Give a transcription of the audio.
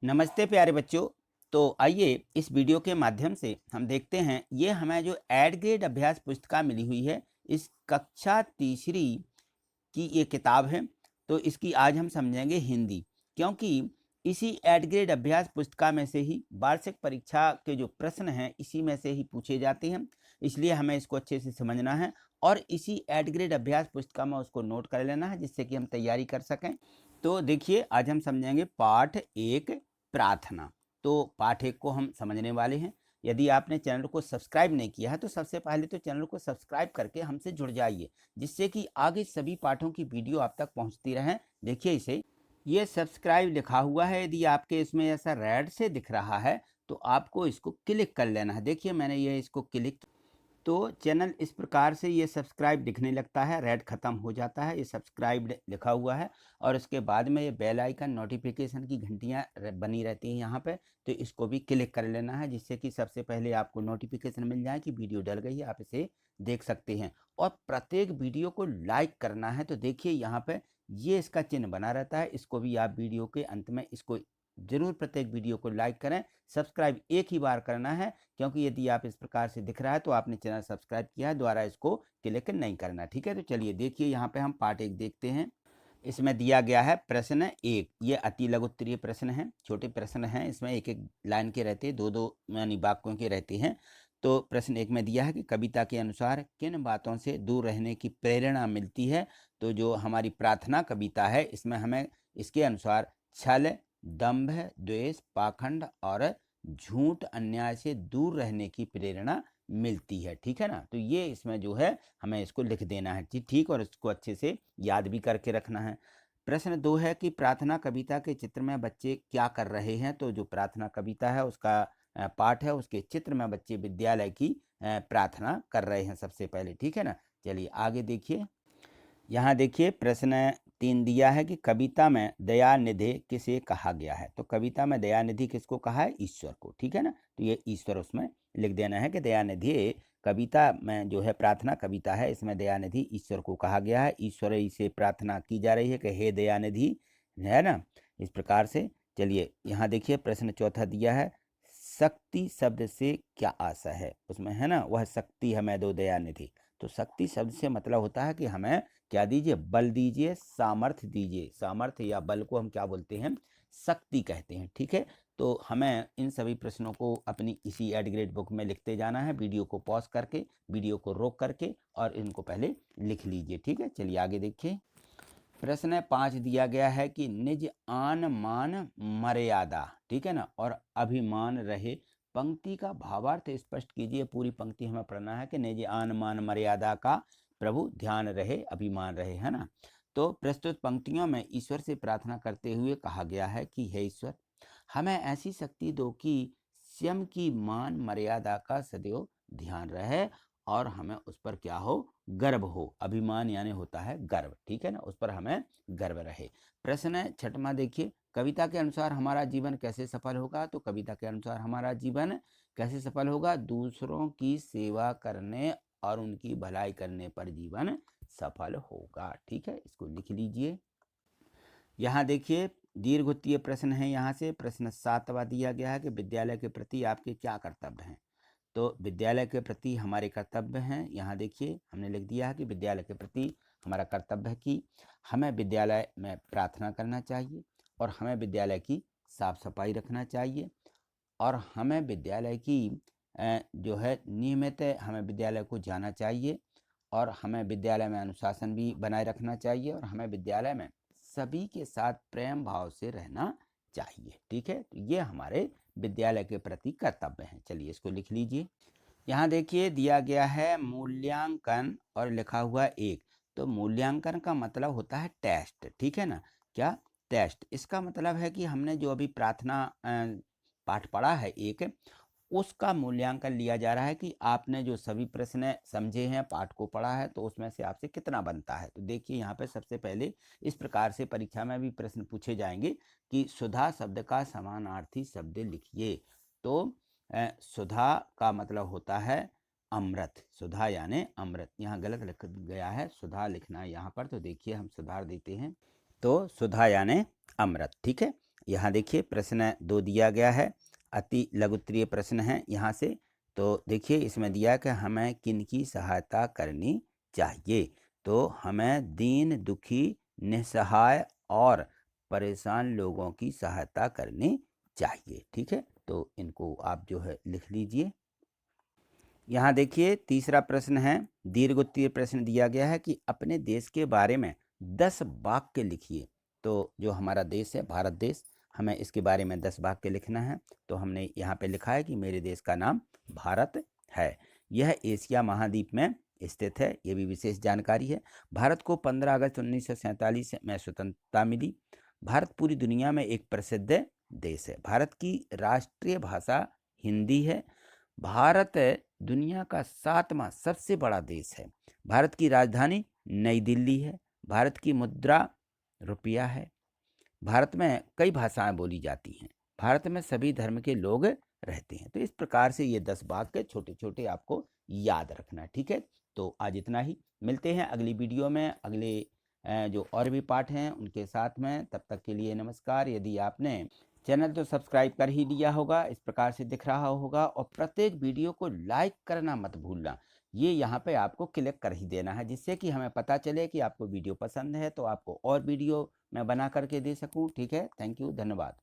नमस्ते प्यारे बच्चों। तो आइए इस वीडियो के माध्यम से हम देखते हैं, ये हमें जो एड ग्रेड अभ्यास पुस्तिका मिली हुई है, इस कक्षा तीसरी की ये किताब है। तो इसकी आज हम समझेंगे हिंदी, क्योंकि इसी एड ग्रेड अभ्यास पुस्तिका में से ही वार्षिक परीक्षा के जो प्रश्न हैं इसी में से ही पूछे जाते हैं। इसलिए हमें इसको अच्छे से समझना है और इसी एड ग्रेड अभ्यास पुस्तिका में उसको नोट कर लेना है, जिससे कि हम तैयारी कर सकें। तो देखिए, आज हम समझेंगे पाठ एक, प्रार्थना। तो पाठ एक को हम समझने वाले हैं। यदि आपने चैनल को सब्सक्राइब नहीं किया है तो सबसे पहले तो चैनल को सब्सक्राइब करके हमसे जुड़ जाइए, जिससे कि आगे सभी पाठों की वीडियो आप तक पहुंचती रहें। देखिए, इसे ये सब्सक्राइब लिखा हुआ है, यदि आपके इसमें ऐसा रेड से दिख रहा है तो आपको इसको क्लिक कर लेना है। देखिए, मैंने ये इसको क्लिक, तो चैनल इस प्रकार से ये सब्सक्राइब दिखने लगता है, रेड ख़त्म हो जाता है, ये सब्सक्राइब्ड लिखा हुआ है। और उसके बाद में ये बेल आइकन नोटिफिकेशन की घंटियाँ बनी रहती हैं यहाँ पे, तो इसको भी क्लिक कर लेना है, जिससे कि सबसे पहले आपको नोटिफिकेशन मिल जाए कि वीडियो डल गई है, आप इसे देख सकते हैं। और प्रत्येक वीडियो को लाइक करना है। तो देखिए, यहाँ पे ये इसका चिन्ह बना रहता है, इसको भी आप वीडियो के अंत में इसको जरूर प्रत्येक वीडियो को लाइक करें। सब्सक्राइब एक ही बार करना है, क्योंकि यदि आप इस प्रकार से दिख रहा है तो आपने चैनल सब्सक्राइब किया है, दोबारा इसको क्लिक नहीं करना। ठीक है, तो चलिए देखिए, यहाँ पे हम पार्ट एक देखते हैं। इसमें दिया गया है प्रश्न एक। ये अति लघु उत्तरीय प्रश्न है, छोटे प्रश्न हैं, इसमें एक एक लाइन के रहते हैं, दो दो यानी वाक्यों के रहते हैं। तो प्रश्न एक में दिया है कि कविता के अनुसार किन बातों से दूर रहने की प्रेरणा मिलती है। तो जो हमारी प्रार्थना कविता है, इसमें हमें इसके अनुसार छल, दंभ, द्वेष, पाखंड और झूठ, अन्याय से दूर रहने की प्रेरणा मिलती है। ठीक है ना, तो ये इसमें जो है हमें इसको लिख देना है। ठीक, और इसको अच्छे से याद भी करके रखना है। प्रश्न दो है कि प्रार्थना कविता के चित्र में बच्चे क्या कर रहे हैं। तो जो प्रार्थना कविता है उसका पाठ है, उसके चित्र में बच्चे विद्यालय की प्रार्थना कर रहे हैं सबसे पहले। ठीक है ना, चलिए आगे देखिए। यहाँ देखिए, प्रश्न तीन दिया है कि कविता में दयानिधि किसे कहा गया है। तो कविता में दयानिधि किसको कहा है? ईश्वर को। ठीक है ना, तो ये ईश्वर उसमें लिख देना है कि दयानिधि कविता में जो है प्रार्थना कविता है, इसमें दयानिधि ईश्वर को कहा गया है। ईश्वर ही से प्रार्थना की जा रही है कि हे दयानिधि, है ना, इस प्रकार से। चलिए यहाँ देखिए, प्रश्न चौथा दिया है, शक्ति शब्द से क्या आशा है। उसमें है ना, वह शक्ति हमें दो दयानिधि। तो शक्ति शब्द से मतलब होता है कि हमें क्या दीजिए? बल दीजिए, सामर्थ्य दीजिए। सामर्थ्य या बल को हम क्या बोलते हैं? शक्ति कहते हैं। ठीक है, तो हमें इन सभी प्रश्नों को अपनी इसी एड ग्रेड बुक में लिखते जाना है। वीडियो को पॉज करके, वीडियो को रोक करके और इनको पहले लिख लीजिए। ठीक है, चलिए आगे देखिए। प्रश्न 5 दिया गया है कि निज आन मान मर्यादा, ठीक है ना, और अभिमान रहे। पंक्ति का भावार्थ स्पष्ट कीजिए। पूरी पंक्ति हमें पढ़ना है कि निज आन मान मर्यादा का प्रभु ध्यान रहे, अभिमान रहे, है ना। तो प्रस्तुत पंक्तियों में ईश्वर से प्रार्थना करते हुए कहा गया है कि हे ईश्वर, हमें ऐसी शक्ति दो कि स्वयं की मान मर्यादा का सदैव ध्यान रहे और हमें उस पर क्या हो? गर्व हो। अभिमान यानी होता है गर्व। ठीक है ना, उस पर हमें गर्व रहे। प्रश्न छठवां देखिए, कविता के अनुसार हमारा जीवन कैसे सफल होगा। तो कविता के अनुसार हमारा जीवन कैसे सफल होगा? दूसरों की सेवा करने और उनकी भलाई करने पर जीवन सफल होगा। ठीक है, इसको लिख लीजिए। यहाँ देखिए, दीर्घ उत्तीय प्रश्न है। यहाँ से प्रश्न 7वां दिया गया है कि विद्यालय के प्रति आपके क्या कर्तव्य हैं। तो विद्यालय के प्रति हमारे कर्तव्य हैं, यहाँ देखिए हमने लिख दिया है कि विद्यालय के प्रति हमारा कर्तव्य है कि हमें विद्यालय में प्रार्थना करना चाहिए, और हमें विद्यालय की साफ सफाई रखना चाहिए, और हमें विद्यालय की जो है नियमित हमें विद्यालय को जाना चाहिए, और हमें विद्यालय में अनुशासन भी बनाए रखना चाहिए, और हमें विद्यालय में सभी के साथ प्रेम भाव से रहना चाहिए। ठीक है, तो ये हमारे विद्यालय के प्रति कर्तव्य हैं। चलिए इसको लिख लीजिए। यहाँ देखिए, दिया गया है मूल्यांकन और लिखा हुआ एक। तो मूल्यांकन का मतलब होता है टेस्ट। ठीक है ना, क्या? टेस्ट। इसका मतलब है कि हमने जो अभी प्रार्थना पाठ पढ़ा है एक, उसका मूल्यांकन लिया जा रहा है कि आपने जो सभी प्रश्न समझे हैं, पाठ को पढ़ा है, तो उसमें से आपसे कितना बनता है। तो देखिए, यहाँ पे सबसे पहले इस प्रकार से परीक्षा में भी प्रश्न पूछे जाएंगे कि सुधा शब्द का समानार्थी शब्द लिखिए। तो सुधा का मतलब होता है अमृत। सुधा यानी अमृत। यहाँ गलत लिख गया है, सुधा लिखना है यहाँ पर। तो देखिए हम सुधार देते हैं। तो सुधा यानी अमृत। ठीक है, यहाँ देखिए प्रश्न 2 दिया गया है, अति लघुत्तरीय प्रश्न है यहाँ से। तो देखिए इसमें दिया कि हमें किन की सहायता करनी चाहिए। तो हमें दीन दुखी, निस्सहाय और परेशान लोगों की सहायता करनी चाहिए। ठीक है, तो इनको आप जो है लिख लीजिए। यहाँ देखिए तीसरा प्रश्न है, दीर्घोत्तरीय प्रश्न दिया गया है कि अपने देश के बारे में 10 वाक्य लिखिए। तो जो हमारा देश है भारत देश, हमें इसके बारे में 10 वाक्य लिखना है। तो हमने यहाँ पे लिखा है कि मेरे देश का नाम भारत है, यह एशिया महाद्वीप में स्थित है। ये भी विशेष जानकारी है। भारत को 15 अगस्त 1947 में स्वतंत्रता मिली। भारत पूरी दुनिया में एक प्रसिद्ध देश है। भारत की राष्ट्रीय भाषा हिंदी है। भारत दुनिया का 7वां सबसे बड़ा देश है। भारत की राजधानी नई दिल्ली है। भारत की मुद्रा रुपया है। भारत में कई भाषाएं बोली जाती हैं। भारत में सभी धर्म के लोग रहते हैं। तो इस प्रकार से ये 10 वाक्य छोटे छोटे आपको याद रखना है। ठीक है, तो आज इतना ही। मिलते हैं अगली वीडियो में अगले जो और भी पाठ हैं उनके साथ में। तब तक के लिए नमस्कार। यदि आपने चैनल तो सब्सक्राइब कर ही लिया होगा, इस प्रकार से दिख रहा होगा, और प्रत्येक वीडियो को लाइक करना मत भूलना। ये यहाँ पे आपको क्लिक कर ही देना है, जिससे कि हमें पता चले कि आपको वीडियो पसंद है, तो आपको और वीडियो मैं बना करके दे सकूँ। ठीक है, थैंक यू, धन्यवाद।